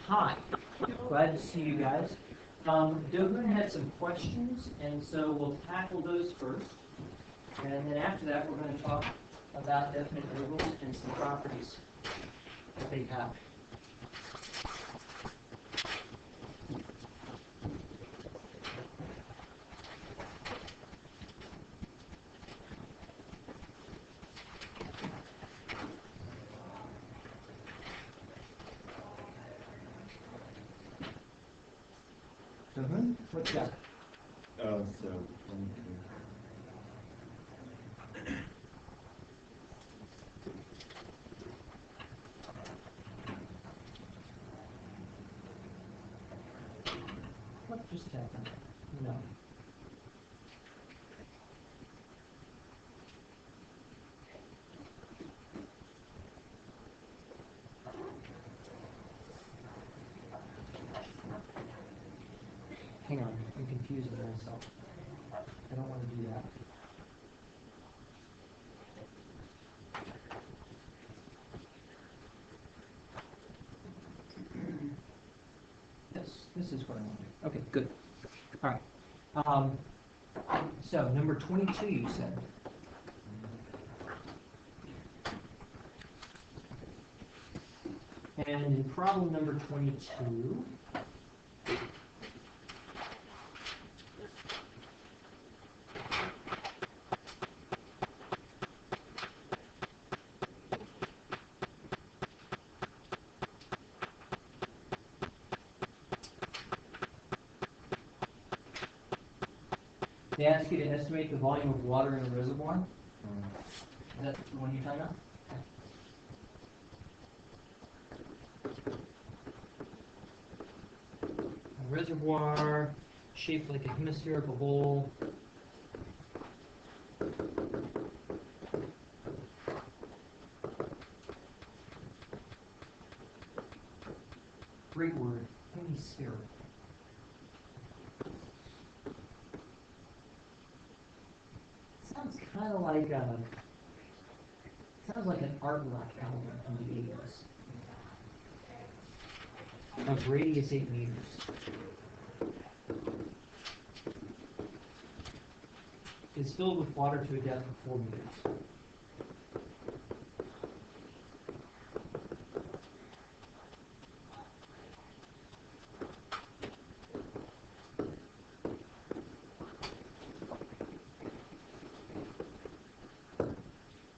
Hi, glad to see you guys. Dogun had some questions, and so we'll tackle those first. And then after that, we're going to talk about definite intervals and some properties that they have. Dogun, what you got? What just happened? No. Hang on, I'm confusing myself. I don't want to do that. This is what I want to do. Okay, good. All right. So number 22, you said. And in problem number 22, they ask you to estimate the volume of water in a reservoir. Is that the one you're talking about? A reservoir shaped like a hemispherical bowl. Great word, hemispherical. Sounds kind of like sounds like an art rock album from the 80s. Of radius 8 meters. Is filled with water to a depth of 4 meters.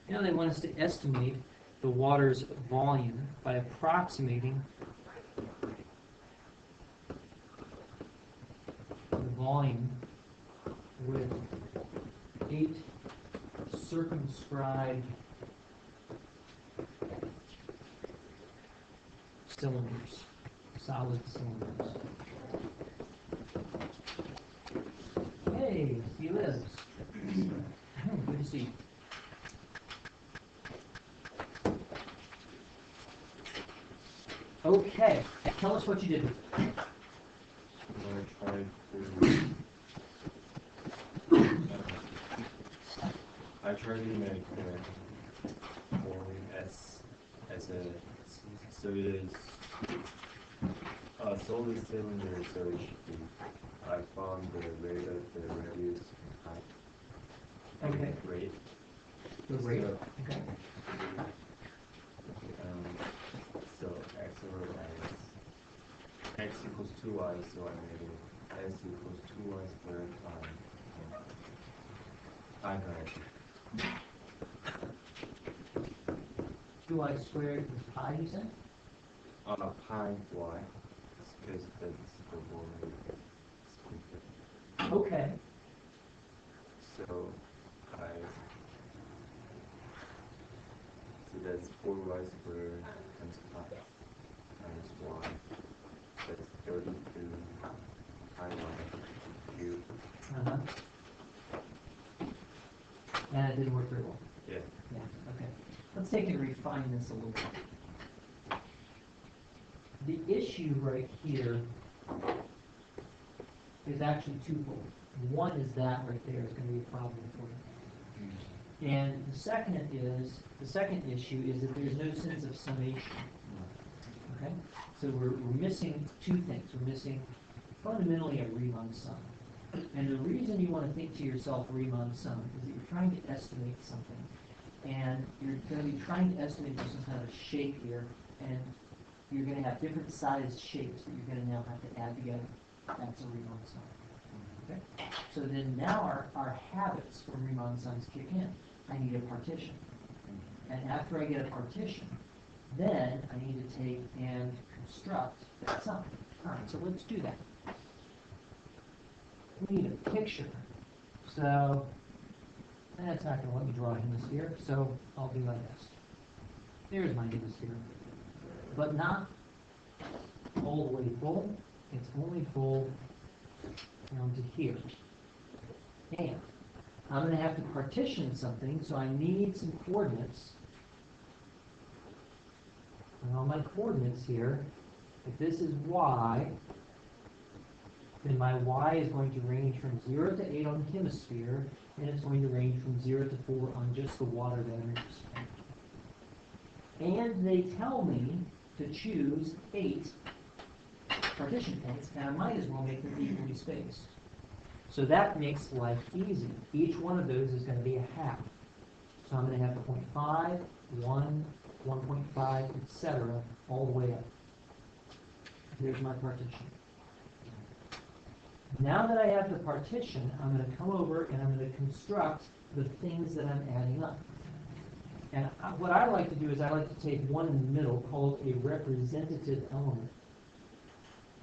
Now they want us to estimate the water's volume by approximating the volume with 8 circumscribed cylinders, solid cylinders. Hey, he lives. Good to see you. Okay, tell us what you did. I tried to make volume as a so it is a solid cylinder, so it should be. I found the rate of the radius Okay. Rate. The rate. So, Okay. So x equals 2y, so I made it s equals 2y squared pi 2y squared is pi, you said? pi y, because that's the one. Okay. So that's 4y squared times pi minus y. That's 32 pi y cubed. Uh-huh. And it didn't work very well. Yeah. Yeah, okay. Let's take and refine this a little bit. The issue right here is actually twofold. One is that right there is going to be a problem for you. And the second issue is that there's no sense of summation. Okay? So we're missing two things. We're missing fundamentally a Riemann sum. And the reason you want to think to yourself Riemann sum is that you're trying to estimate something. And you're going to be trying to estimate for some kind of shape here, and you're going to have different sized shapes that you're going to now have to add together. That's a Riemann sum. Okay? So then now our habits from Riemann sums kick in. I need a partition. And after I get a partition, then I need to take and construct that sum. All right, so let's do that. We need a picture. So that's not going to let me draw a hemisphere, so I'll do my best. There's my hemisphere. But not all the way full. It's only full down to here. And I'm going to have to partition something, so I need some coordinates. And on my coordinates here, if this is y, then my y is going to range from 0 to 8 on the hemisphere, and it's going to range from 0 to 4 on just the water diameters. And they tell me to choose 8 partition points, and I might as well make them equally spaced. So that makes life easy. Each one of those is going to be a half. So I'm going to have 0.5, 1, 1.5, etc., all the way up. Here's my partition. Now that I have the partition, I'm going to come over and I'm going to construct the things that I'm adding up. And what I like to do is I like to take one in the middle called a representative element.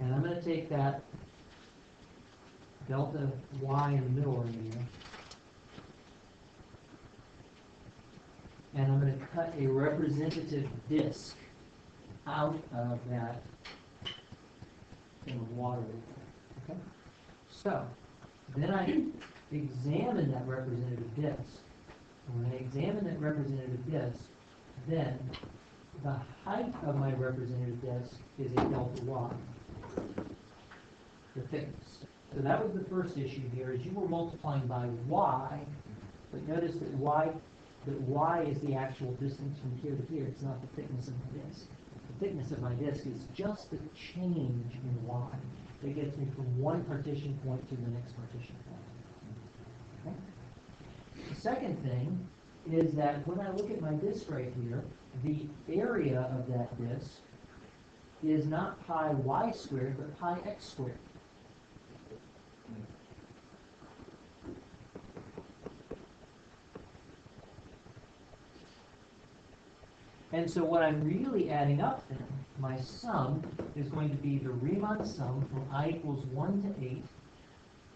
And I'm going to take that delta y in the middle right here. And I'm going to cut a representative disk out of that in the water. Okay? So, then I examine that representative disk. And when I examine that representative disk, then the height of my representative disk is a delta y, the thickness. So that was the first issue here, is you were multiplying by y, but notice that y is the actual distance from here to here. It's not the thickness of my disk. The thickness of my disk is just the change in y that gets me from one partition point to the next partition point. Okay? The second thing is that when I look at my disk right here, the area of that disk is not pi y squared, but pi x squared. And so what I'm really adding up then, my sum is going to be the Riemann sum from I equals 1 to 8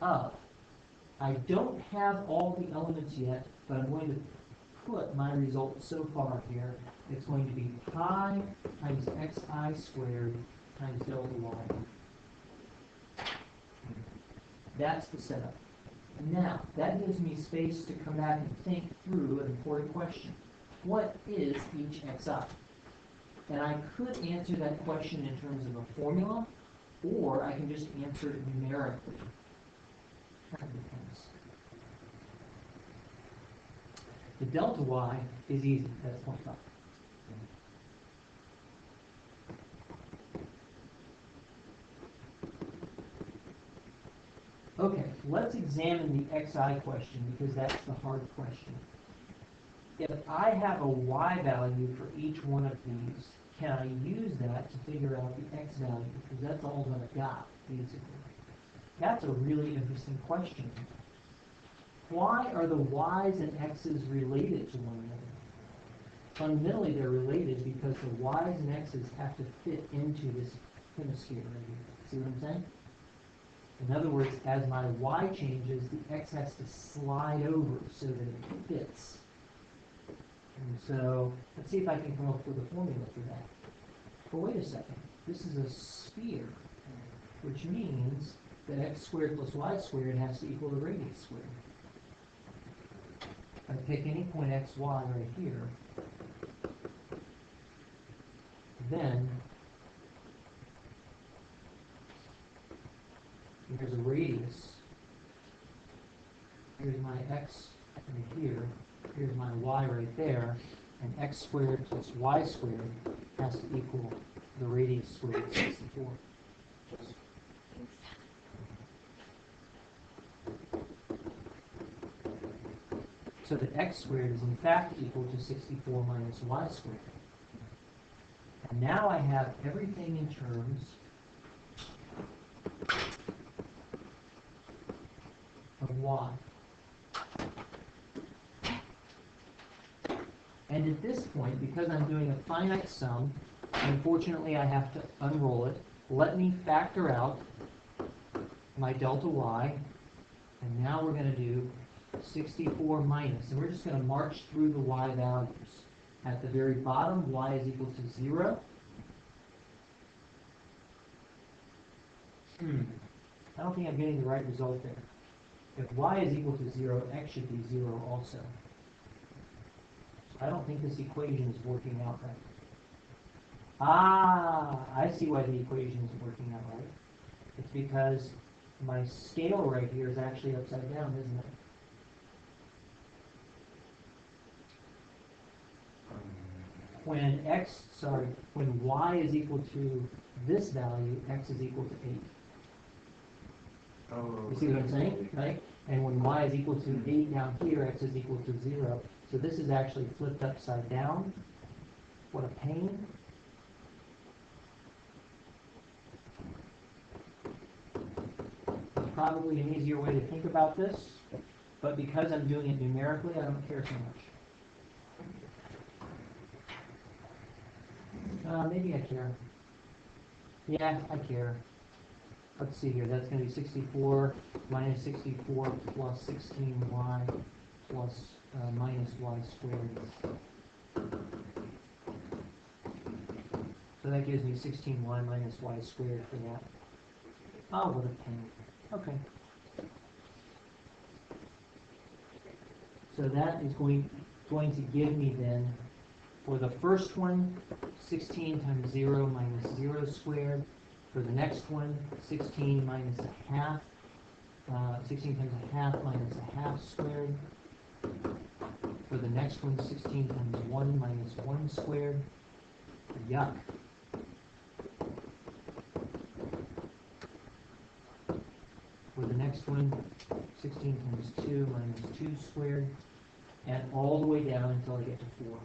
of, I don't have all the elements yet, but I'm going to put my result so far here. It's going to be pi times xi squared times delta y. That's the setup. Now, that gives me space to come back and think through an important question. What is each xi? And I could answer that question in terms of a formula, or I can just answer it numerically. That depends. The delta y is easy. That's 0.5. Okay, let's examine the xi question, because that's the hard question. If I have a y value for each one of these, can I use that to figure out the x value? Because that's all that I've got, basically. That's a really interesting question. Why are the y's and x's related to one another? Fundamentally, they're related because the y's and x's have to fit into this hemisphere right here. See what I'm saying? In other words, as my y changes, the x has to slide over so that it fits. And so, let's see if I can come up with a formula for that. But wait a second, this is a sphere, which means that x squared plus y squared has to equal the radius squared. If I pick any point xy right here, then here's a radius, here's my x right here, here's my y right there, and x squared plus y squared has to equal the radius squared is 64. So that x squared is in fact equal to 64 minus y squared. And now I have everything in terms of y. And at this point, because I'm doing a finite sum, unfortunately I have to unroll it. Let me factor out my delta y, and now we're going to do 64 minus, and we're just going to march through the y values. At the very bottom, y is equal to 0. I don't think I'm getting the right result there. If y is equal to 0, x should be 0 also. So I don't think this equation is working out right. Ah, I see why the equation is working out right. It's because my scale right here is actually upside down, isn't it? When when y is equal to this value, x is equal to 8. Oh, You see what I'm saying, right? And when y is equal to 8 down here, x is equal to 0. So this is actually flipped upside down. What a pain. There's probably an easier way to think about this, but because I'm doing it numerically, I don't care so much. Maybe I care. Yeah, I care. Let's see here. That's going to be 64 minus 64 plus 16y plus minus y squared. So that gives me 16y minus y squared for that. Oh, what a pain. Okay. So that is going to give me then, for the first one, 16 times 0 minus 0 squared. For the next one, 16 minus a half. 16 times a half minus a half squared. For the next one, 16 times 1 minus 1 squared. Yuck. For the next one, 16 times 2 minus 2 squared. And all the way down until I get to 4.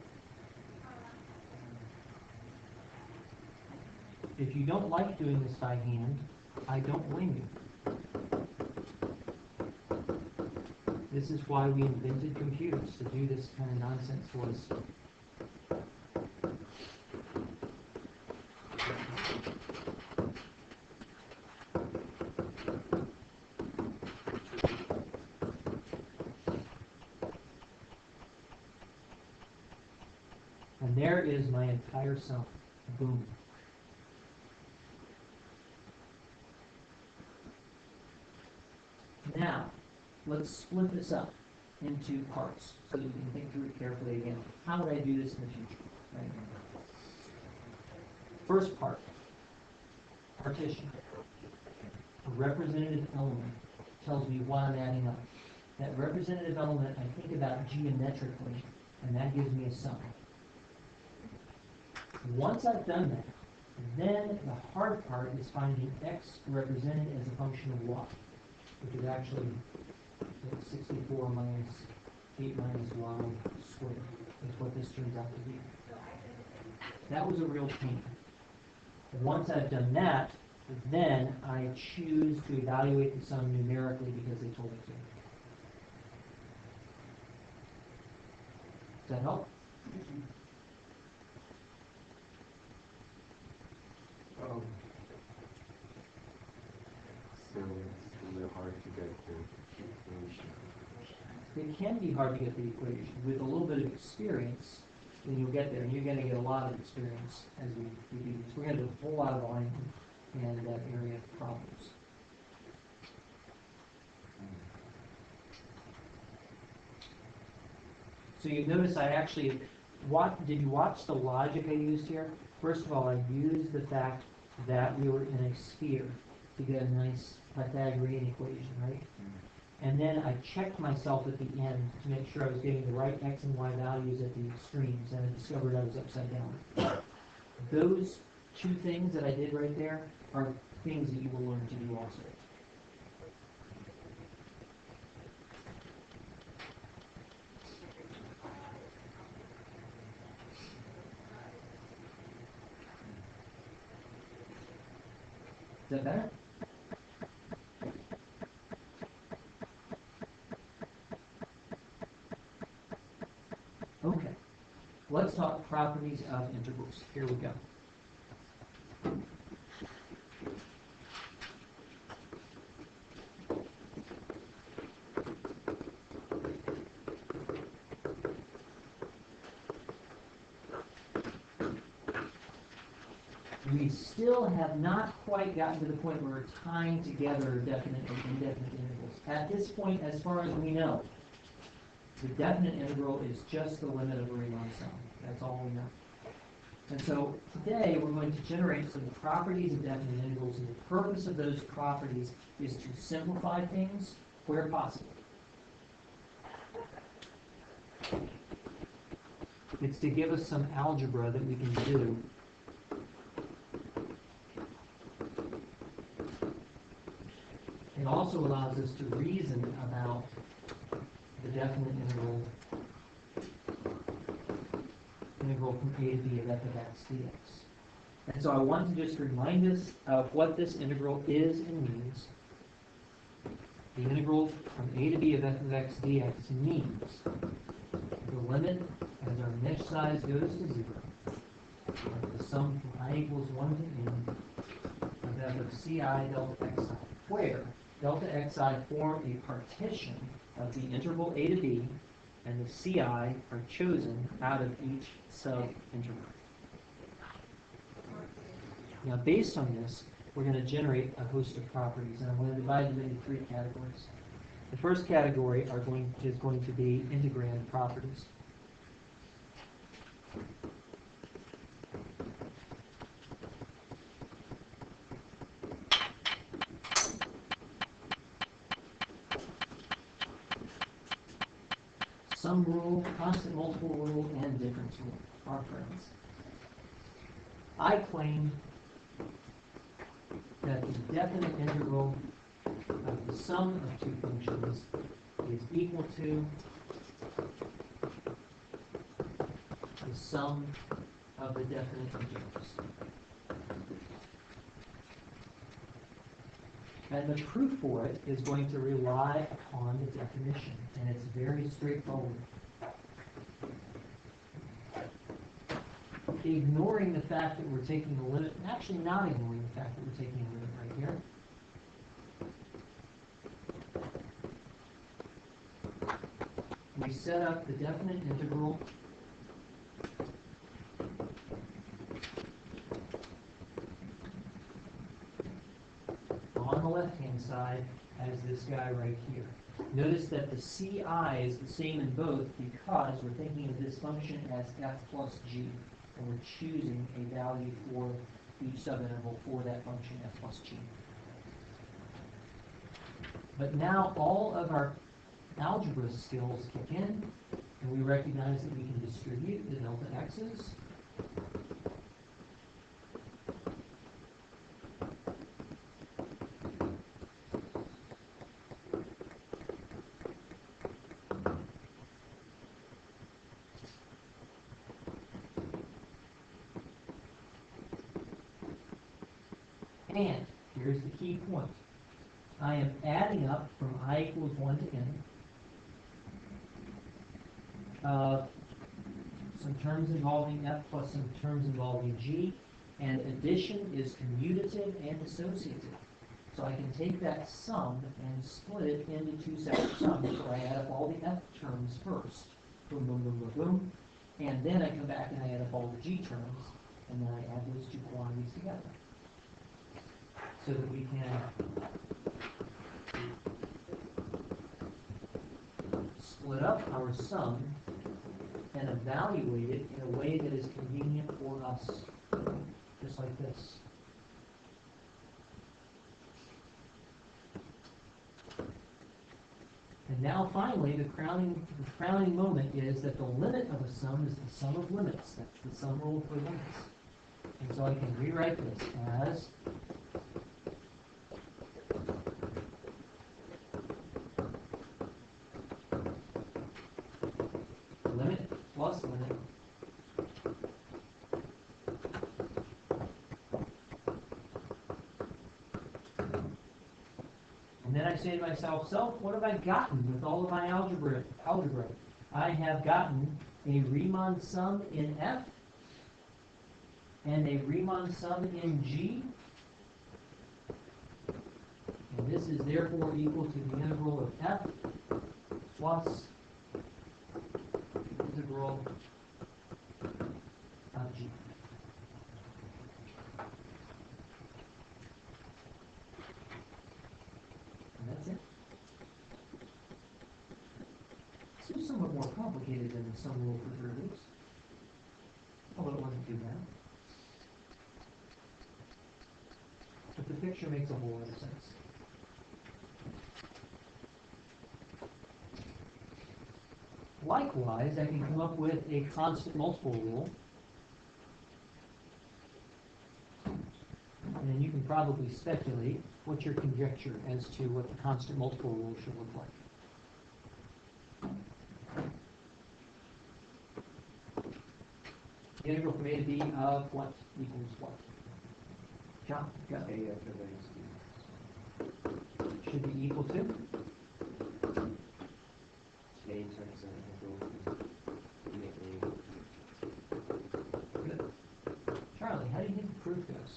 If you don't like doing this by hand, I don't blame you. This is why we invented computers, to do this kind of nonsense for us. And there is my entire sum. Boom. Now, let's split this up into parts so that we can think through it carefully again. How would I do this in the future? Right? First part, partition. A representative element tells me what I'm adding up. That representative element I think about geometrically, and that gives me a sum. Once I've done that, then the hard part is finding x represented as a function of y, which is actually 64 minus 8 minus y squared, is what this turns out to be. That was a real pain. Once I've done that, then I choose to evaluate the sum numerically because they told me to. Does that help? Oh. So it's a little hard to get the equation. It can be hard to get the equation. With a little bit of experience, then you'll get there, and you're going to get a lot of experience as we do this. We're going to do a whole lot of volume and that area of problems. So you notice I actually, did you watch the logic I used here? First of all, I used the fact that we were in a sphere to get a nice Pythagorean equation, right? And then I checked myself at the end to make sure I was getting the right x and y values at the extremes, and I discovered I was upside down. Those two things that I did right there are things that you will learn to do also. Is that better? Okay. Let's talk properties of integrals. Here we go. We still have not quite gotten to the point where we're tying together definite and indefinite integrals. At this point, as far as we know, the definite integral is just the limit of a Riemann sum. That's all we know. And so today we're going to generate some properties of definite integrals, and the purpose of those properties is to simplify things where possible. It's to give us some algebra that we can do. It also allows us to reason about the definite integral from a to b of f of x dx. And so I want to just remind us of what this integral is and means. The integral from a to b of f of x dx means the limit as our mesh size goes to 0 of the sum from I equals 1 to n of f of ci delta xi, where delta xi form a partition of the interval a to b, and the ci are chosen out of each sub-interval. Now, based on this, we're going to generate a host of properties, and I'm going to divide them into three categories. The first category is going to be integrand properties. Sum rule, constant multiple rule, and difference rule are friends. I claim that the definite integral of the sum of two functions is equal to the sum of the definite integrals. And the proof for it is going to rely upon the definition, and it's very straightforward. Ignoring the fact that we're taking the limit, actually not ignoring the fact that we're taking a limit right here. We set up the definite integral on the left-hand side as this guy right here. Notice that the ci is the same in both because we're thinking of this function as f plus g, and we're choosing a value for each subinterval for that function f plus g. But now all of our algebra skills kick in, and we recognize that we can distribute the delta x's. And here's the key point. I am adding up from I equals 1 to n some terms involving f plus some terms involving g, and addition is commutative and associative. So I can take that sum and split it into two separate sums. So I add up all the f terms first, boom, boom, boom, boom, boom, and then I come back and I add up all the g terms, and then I add those two quantities together, so that we can split up our sum and evaluate it in a way that is convenient for us, just like this. And now finally, the crowning moment is that the limit of a sum is the sum of limits. That's the sum rule for limits. And so I can rewrite this as limit plus limit and then I say to myself, so what have I gotten with all of my algebra? I have gotten a Riemann sum in F and a Riemann sum in G. And this is therefore equal to the integral of F plus the integral of G. And that's it. This is somewhat more complicated than the sum rule for derivatives, although it wasn't too bad. But the picture makes a whole lot of sense. Likewise, I can come up with a constant multiple rule. And then you can probably speculate what's your conjecture as to what the constant multiple rule should look like. The integral from A to B of what equals what? John, go. A after base Should be equal to? A times the integral from A. Good. Charlie, how do you think the proof goes?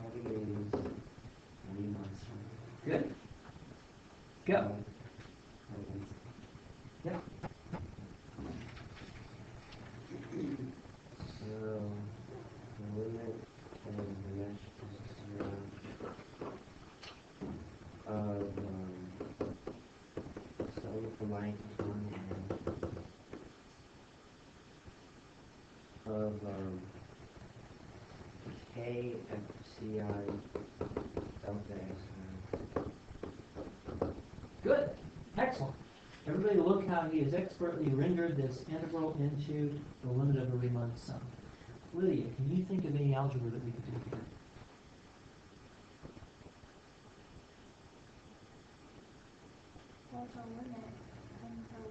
Having A is Riemann sum. Good. Go. Yep. So, the limit and the mesh is 0 of sum from I to 1 and of K FCI delta X. Good. Excellent. Everybody look how he has expertly rendered this integral into the limit of a Riemann sum. Lydia, can you think of any algebra that we could do here? Well, the limit until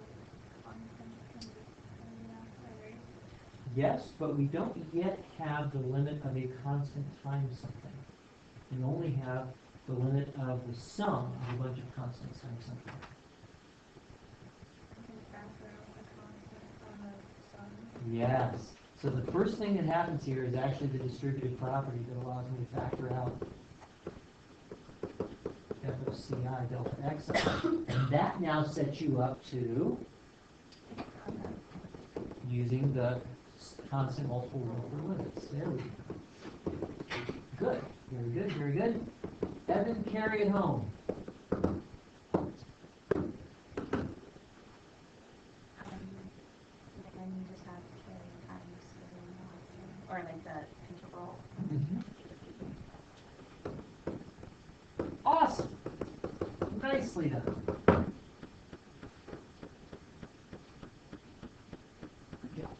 constant can be right? Yes, but we don't yet have the limit of a constant times something. We only have the limit of the sum of a bunch of constants times something. I can factor out the constant on the sum. Yes. So the first thing that happens here is actually the distributive property that allows me to factor out f of ci delta x. And that now sets you up to using the constant multiple rule for limits. There we go. Good. Very good, very good. Evan, carry it home. And you just have K times the Riemann, or like the integral. Awesome. Nicely done. Good job.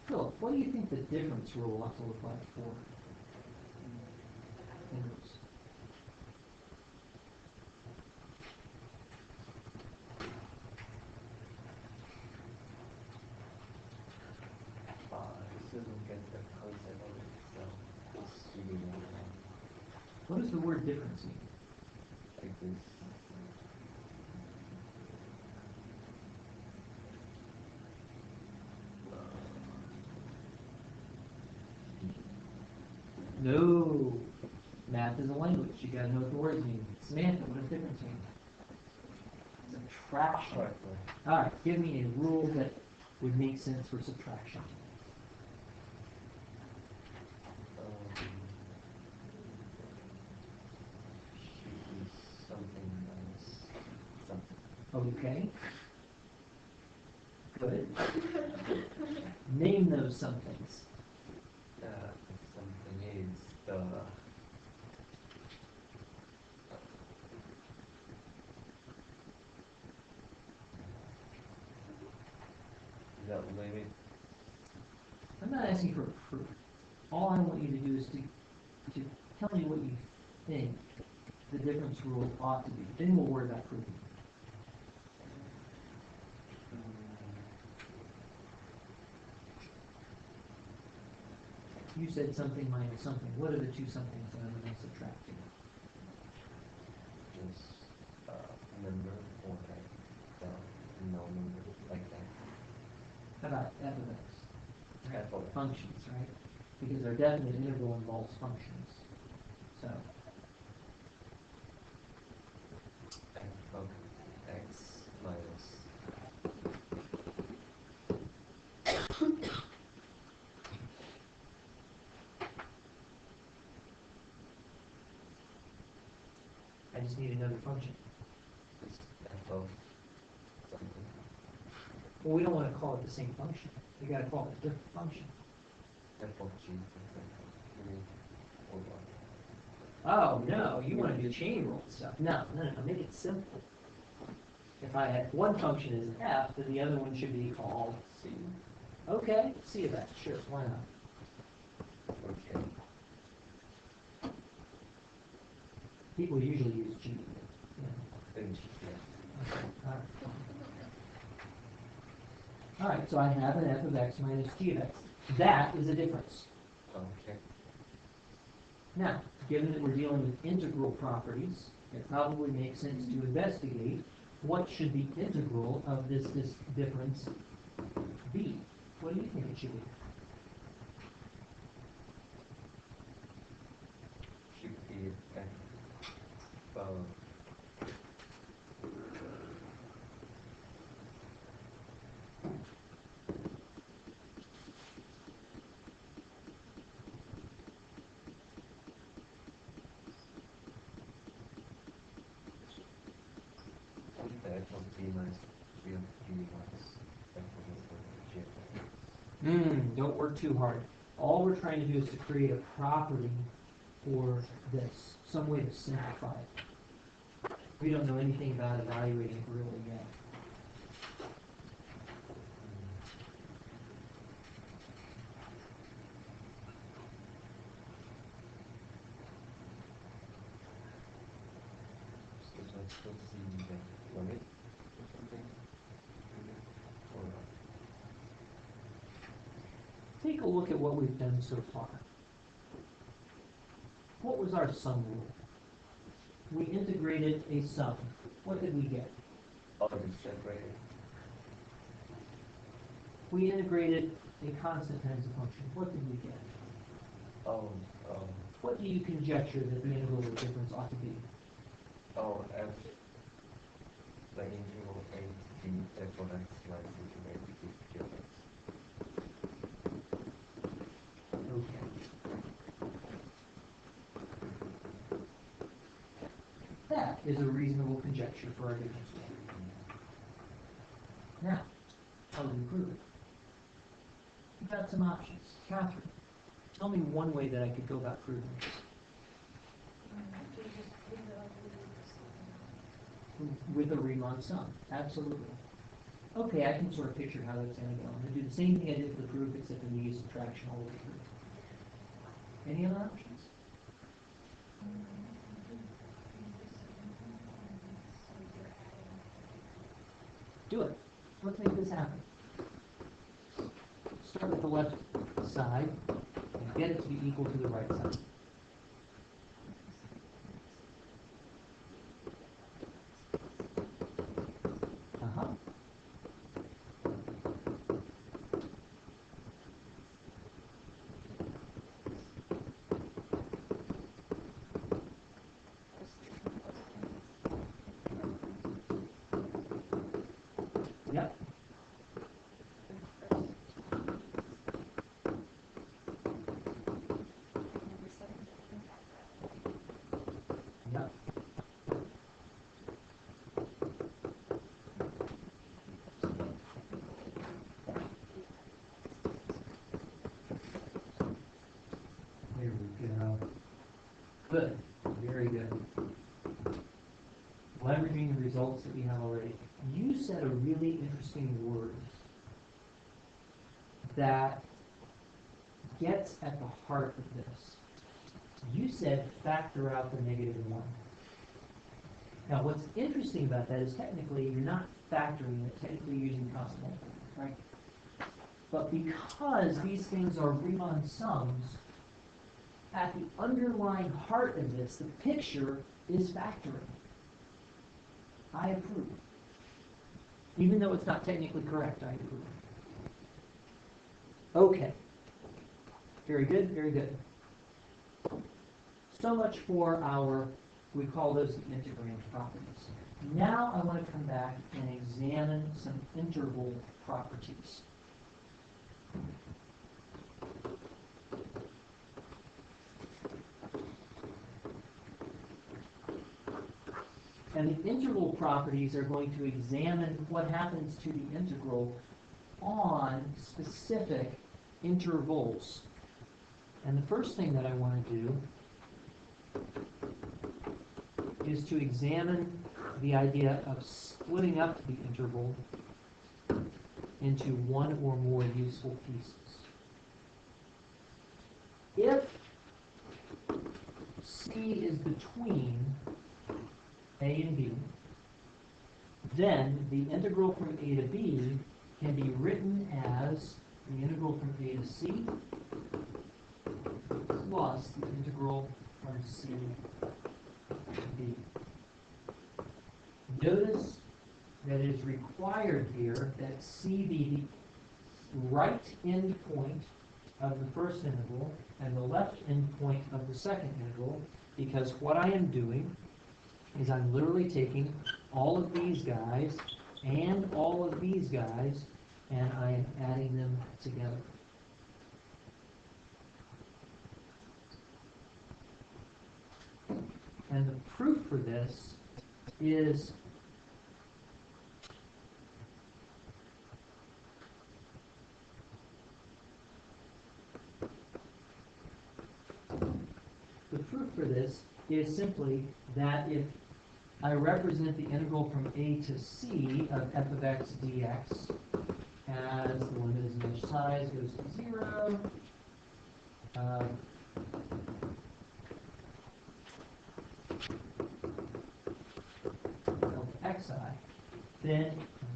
Philip, what do you think the difference rule ought to look like for integrals? This doesn't get the concept of it, so it's really not What does the word difference mean? like this. No. Math is a language. You gotta know what the words mean. Samantha, what does difference mean? Subtraction. Alright, give me a rule that would make sense for subtraction. Should be something minus something. Okay. Good. Name those somethings. asking for a proof. All I want you to do is to tell me what you think the difference rule ought to be. Then we'll worry about proving. You said something minus something. What are the two somethings that I'm going to subtract here? Just number or no number like that. How about f of x? F of x. Functions, right? Because our definite integral involves functions. So, F of x minus. I just need another function. F of something. Well, we don't want to call it the same function. We got to call it a different function. F of g. Or what? Oh, no, you want to do chain rule stuff. No, make it simple. If I had one function as f, then the other one should be called C. okay, C of x, sure, why not? Okay. People usually use G. Yeah. Then G. Yeah. Okay, all right. All right, so I have an f of x minus g of x. That is a difference. Okay. Now, given that we're dealing with integral properties, it probably makes sense to investigate what should the integral of this difference be. What do you think it should be? Should be F of F of b minus g of g minus F of g of x. Don't work too hard. All we're trying to do is to create a property for this, some way to simplify it. We don't know anything about evaluating it really yet. So let's go see the limit or something. Or Take a look at what we've done so far. What was our sum rule? We integrated a sum. What did we get? all of it separated. We integrated a constant times a function. What did we get? Oh, What do you conjecture that the integral of difference ought to be? F, the integral a to b F of x minus integral a to b g of x. Okay. That is a reasonable conjecture for our difference. Now, how do we prove it? We've got some options. Catherine, tell me one way that I could go about proving this. With a Riemann sum, absolutely. Okay, I can sort of picture how that's going to go. I'm going to do the same thing I did for the proof, except I'm going to use subtraction all the way through. Any other options? Do it. Let's make this happen. Start with the left side and get it to be equal to the right side. Uh-huh. Yep. Yep. There we go. Good. Very good. Leveraging the results that we have already. You said a really interesting word that gets at the heart of this. You said factor out the -1. Now, what's interesting about that is technically you're not factoring it, technically you're using constant multiple, right? But because these things are Riemann sums, at the underlying heart of this, the picture is factoring. I approve. Even though it's not technically correct, I approve. Okay. Very good, very good. So much for our, we call those the integrand properties. Now I want to come back and examine some interval properties. And the integral properties are going to examine what happens to the integral on specific intervals. And the first thing that I want to do is to examine the idea of splitting up the interval into one or more useful pieces. If C is between A and B, then the integral from A to B can be written as the integral from A to C plus the integral from C to B. Notice that it is required here that C be the right end point of the first integral and the left end point of the second integral, because what I am doing is I'm literally taking all of these guys and all of these guys and I am adding them together. And the proof for this is simply that if I represent the integral from A to C of f of x dx as the limit as mesh size goes to 0, delta xi, then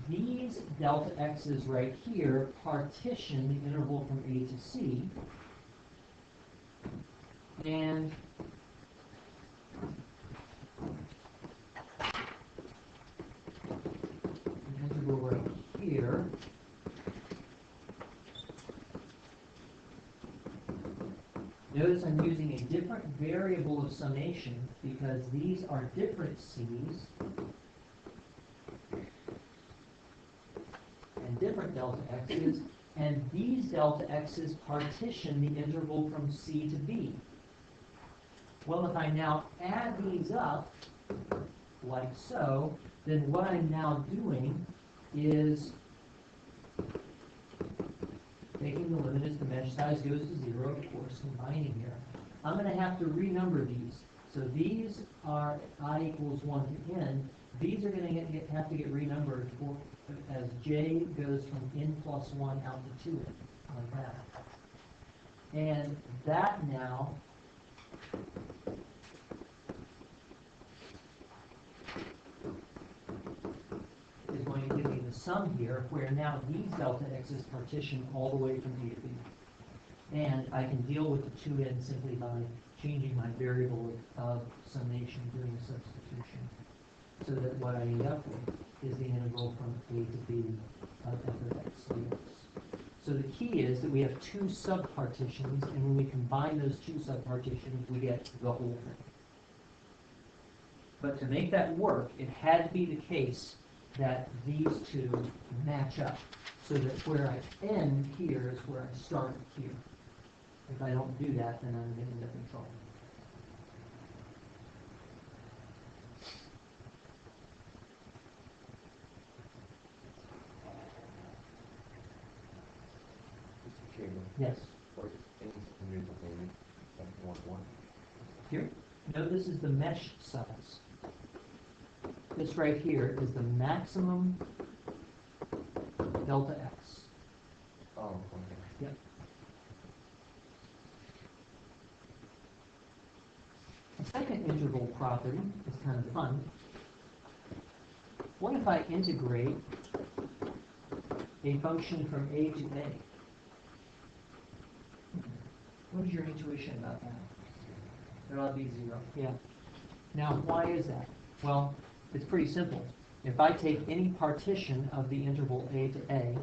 these delta x's right here partition the interval from A to C, and the integral right here notice I'm using a different variable of summation because these are different c's and different delta x's, and these delta x's partition the interval from C to B. Well, if I now add these up, like so, then what I'm now doing is taking the limit as the mesh size goes to 0, of course, combining here. I'm going to have to renumber these. So these are I equals 1 to n. These are going to have to get renumbered for, as j goes from n plus 1 out to 2n, like that. And that now is going to give me the sum here, where now these delta x's partition all the way from A to B. And I can deal with the 2n simply by changing my variable of summation, doing a substitution, so that what I end up with is the integral from A to B of f of x dx. So the key is that we have two subpartitions, and when we combine those two subpartitions, we get the whole thing. But to make that work, it had to be the case that these two match up, so that where I end here is where I start here. If I don't do that, then I'm going to end up in trouble. Mr. Chairman, Yes. what is any standard of limit at 1, 1? Here? No, this is the mesh size. This right here is the maximum delta x. Oh, okay. Yep. interval property. It's kind of fun. What if I integrate a function from a to a? What is your intuition about that? It ought to be 0. Yeah. Now, why is that? Well, it's pretty simple. If I take any partition of the interval a to a,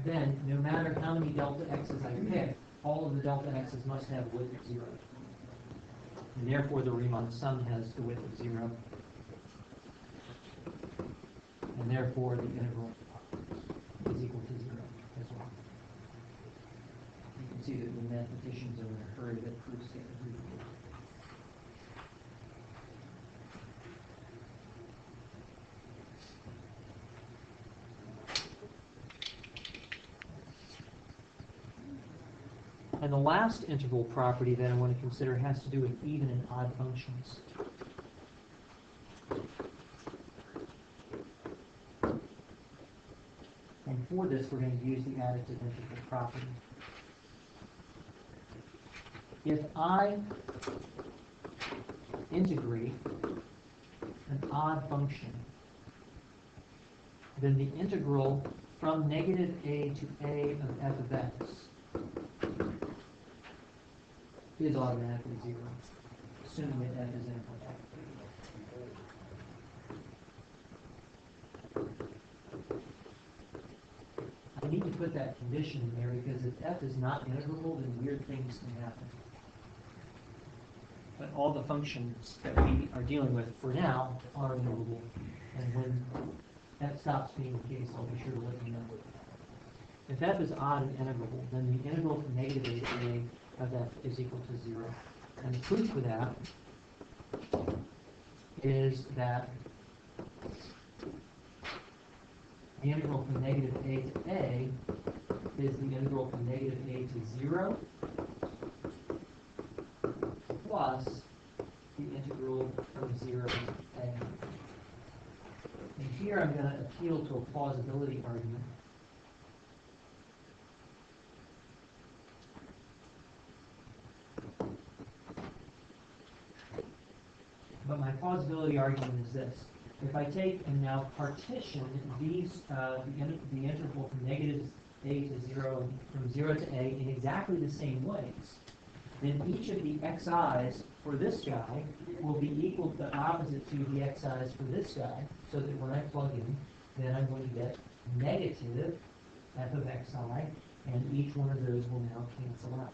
then no matter how many delta x's I pick, all of the delta x's must have width of 0. And therefore, the Riemann sum has the width of 0. And therefore, the integral is equal to 0 as well. You can see that the mathematicians are in a hurry that proofs get abbreviated. And the last interval property that I want to consider has to do with even and odd functions. And for this, we're going to use the additive integral property. If I integrate an odd function, then the integral from negative a to a of f of x is automatically 0, assuming that f is imperfect. I need to put that condition in there because if f is not integrable, then weird things can happen. But all the functions that we are dealing with for now are integrable. And when that stops being the case, I'll be sure to let you know. If f is odd and integrable, then the integral from negative a to a of f is equal to 0. And the proof for that is that the integral from negative a to a is the integral from negative a to 0 plus the integral from 0 to a. And here I'm going to appeal to a plausibility argument. But my plausibility argument is this. If I take and now partition these, the interval from negative a to 0, from 0 to a in exactly the same ways, then each of the xi's for this guy will be equal to the opposite to the xi's for this guy, so that when I plug in, then I'm going to get negative f of xi, and each one of those will now cancel out.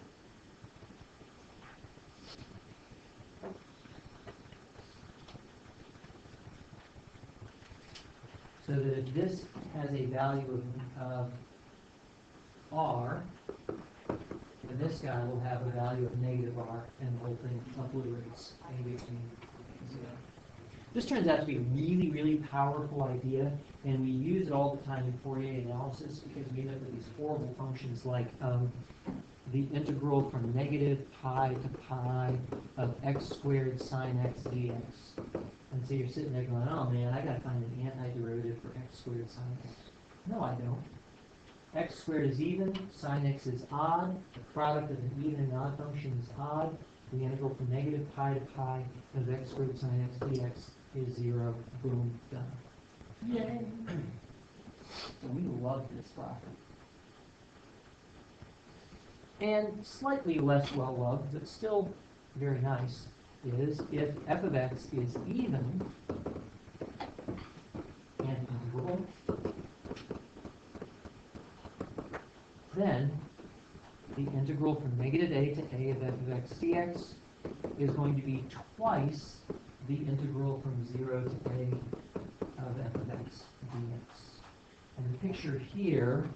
So that if this has a value of r, then this guy will have a value of negative r, and the whole thing obliterates a between 0. This turns out to be a really, really powerful idea, and we use it all the time in Fourier analysis because we end up with these horrible functions like the integral from negative pi to pi of x squared sine x dx. And so you're sitting there going, oh man, I got to find an antiderivative for x squared sine x. No, I don't. X squared is even, sine x is odd, the product of an even and odd function is odd, the integral from negative pi to pi of x squared sine x dx is 0, boom, done. Yay! So we love this property. And slightly less well loved, but still very nice, is if f of x is even and integrable, then the integral from negative a to a of f of x dx is going to be twice the integral from 0 to a of f of x dx. And the picture here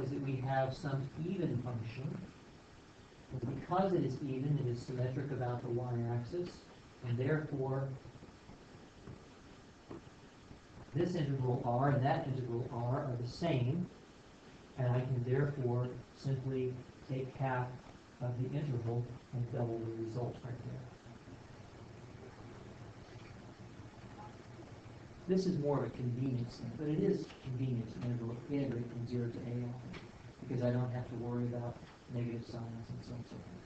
is that we have some even function. And because it is even, it is symmetric about the y-axis, and therefore this integral r and that integral r are the same, and I can therefore simply take half of the interval and double the result right there. This is more of a convenience thing, but it is convenient to integrate from 0 to a often, because I don't have to worry about negative signs and so on and so forth.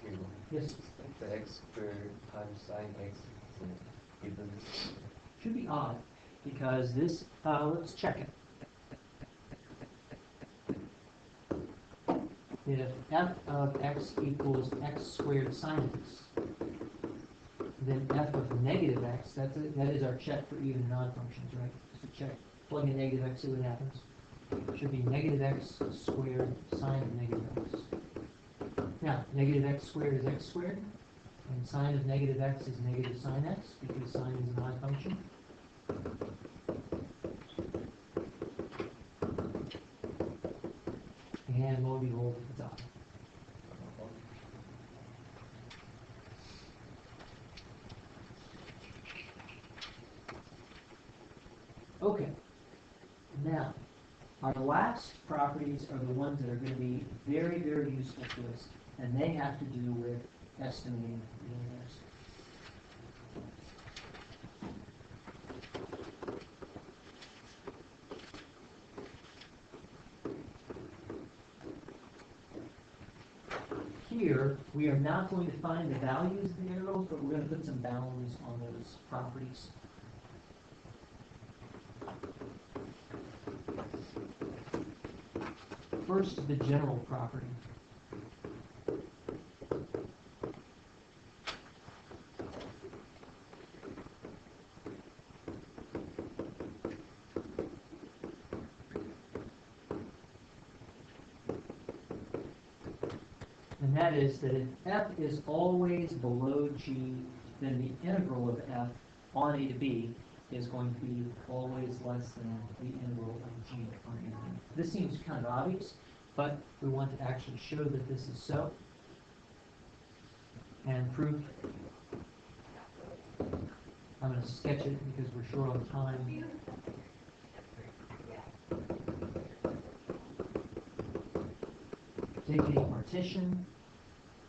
Okay, well, Yes, the x squared times sine x is given. should be odd, because this, let's check it. If f of x equals x squared sine x, then f of negative x, that is our check for even and odd functions, right? Just a check, plug in negative x, see what happens. Should be negative x squared sine of negative x. Now, negative x squared is x squared, and sine of negative x is negative sine x, because sine is an odd function. And lo and behold, it's odd. Okay. Now, our last properties are the ones that are going to be very, very useful to us, and they have to do with estimating the universe. Here, we are not going to find the values of the integrals, but we're going to put some bounds on those properties. First, the general property. And that is that if f is always below g, then the integral of f on a to b is going to be always less than the integral of g on a to b. This seems kind of obvious, but we want to actually show that this is so. And proof. I'm going to sketch it because we're short on time. Take a partition.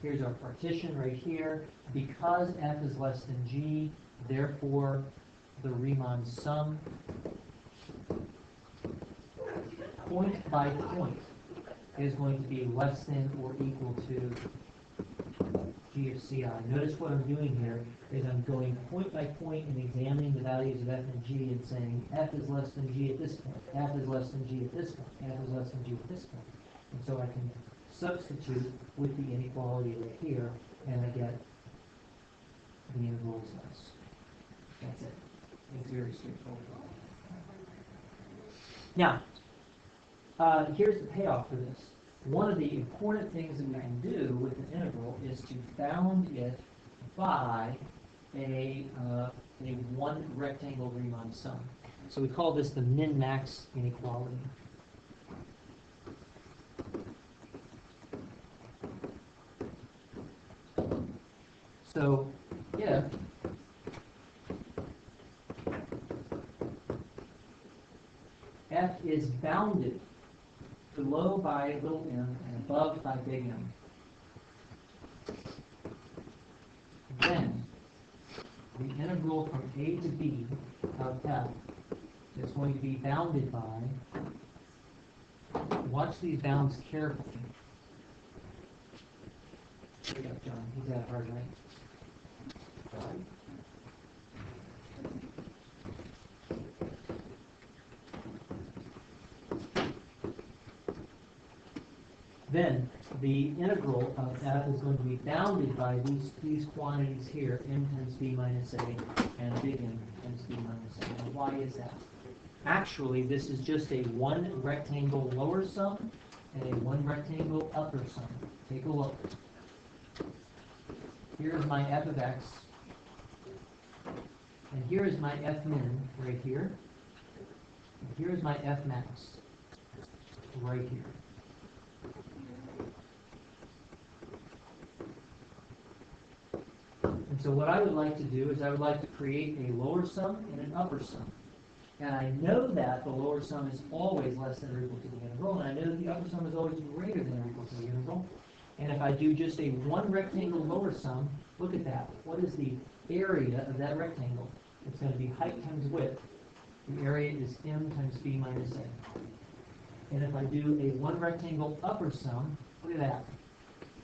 Here's our partition right here. Because f is less than g, therefore the Riemann sum, point by point, is going to be less than or equal to g of ci. Notice what I'm doing here is I'm going point by point and examining the values of f and g and saying f is less than g at this point, f is less than g at this point, f is less than g at this point. And so I can substitute with the inequality right here, and I get the integral is less. That's it. It's very straightforward. Now, here's the payoff for this. One of the important things that we can do with an integral is to bound it by a one rectangle Riemann sum. So we call this the min-max inequality. So if f is bounded below by little m and above by big M, then the integral from a to b of f is going to be bounded by, watch these bounds carefully. Wake up, John. He's had a hard night. Then the integral of f is going to be bounded by these quantities here, m times b minus a, and big M times b minus a. Now, why is that? Actually, this is just a one rectangle lower sum and a one rectangle upper sum. Take a look. Here's my f of x, and here is my f min right here. And here's my f max right here. And so what I would like to do is I would like to create a lower sum and an upper sum. And I know that the lower sum is always less than or equal to the integral, and I know that the upper sum is always greater than or equal to the integral. And if I do just a one rectangle lower sum, look at that. What is the area of that rectangle. It's going to be height times width. The area is m times b minus a. And if I do a one rectangle upper sum, look at that.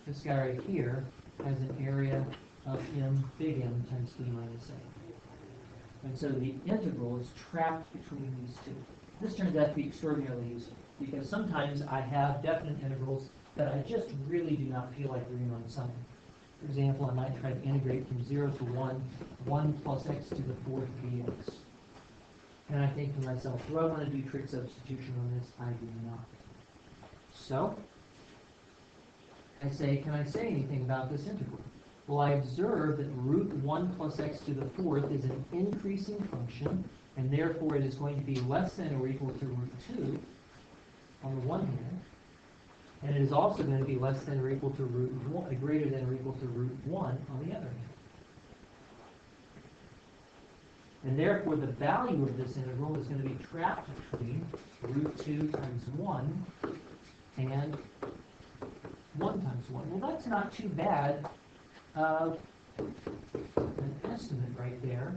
This guy right here has an area of big M times b minus a. And so the integral is trapped between these two. This turns out to be extraordinarily useful because sometimes I have definite integrals that I just really do not feel like doing on summing. For example, I might try to integrate from 0 to 1 plus x to the 4th dx. And I think to myself, do I want to do trig substitution on this? I do not. So, I say, can I say anything about this integral? Well, I observe that root 1 plus x to the 4th is an increasing function, and therefore it is going to be less than or equal to root 2 on the one hand, and it is also going to be less than or equal to root 1, greater than or equal to root 1 on the other hand. And therefore the value of this integral is going to be trapped between root 2 times 1 and 1 times 1. Well, that's not too bad of an estimate right there.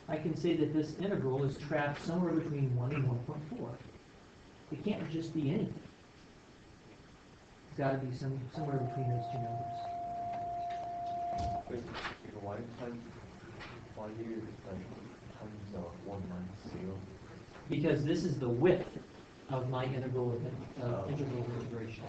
I can say that this integral is trapped somewhere between 1 and 1.4. It can't just be anything. It's got to be somewhere between those two numbers. Wait, why you times 1 minus 0? Because this is the width of my integral of integral integration.